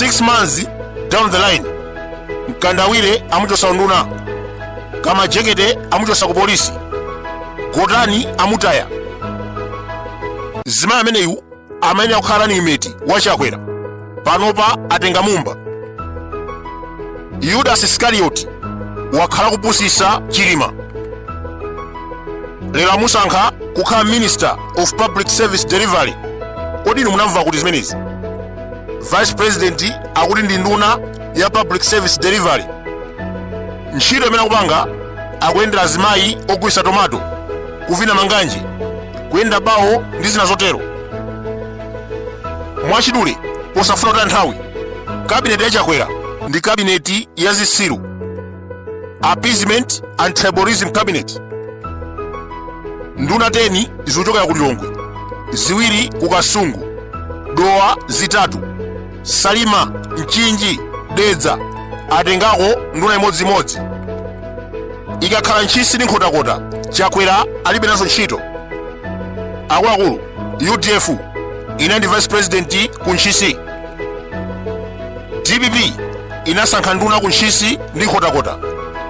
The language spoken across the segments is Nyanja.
6 months down the line mkandawire amuchosa unduna, kama jekete amuchosa ku polisi, gotani amutaya. Zimayi ameneyu amene akukhala ni imeti wachakwera panopa atenga mumba. Yudas Iscariot wakhala kupusisa chilima, lero amusankha kukhala Minister of Public Service Delivery. Kodi munamva kuti zimenezi? Vice President akuti ndi nduna ya Public Service Delivery. Ntchito imene akupanga akuyendera azimayi ogulitsa tomato, kuvina manganji, kuyenda bawo ndi zina zotero. Mwachidule posafuna kuti nthawi, kabineti yachakwera ndi kabineti ya zisiru, Appeasement and Tribalism Cabinet. Nduna 10 zikuchokera ku Lilongwe, ziwiri ku Kasungu, Dowa zitatu, Salima, Mchinji, Dedza atengako nduna imodzimodzi. Ikakhala ntchisi ndi nkhotakota, Chakwera alibe nazo ntchito. Akuluakulu UDF ina ndi Vice President ku ntchisi, DPP inasankha nduna ku ntchisi ndi nkhotakota,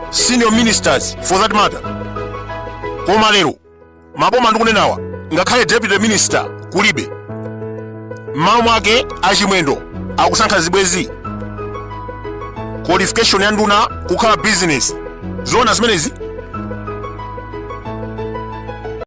senior ministers for that matter. Koma lero maboma ndikunenawa ngakhale deputy minister kulibe. Mmawa mwake achimwendo akusankha zibwezi. Qualification ya nduna kukhala business. Zona zimenezi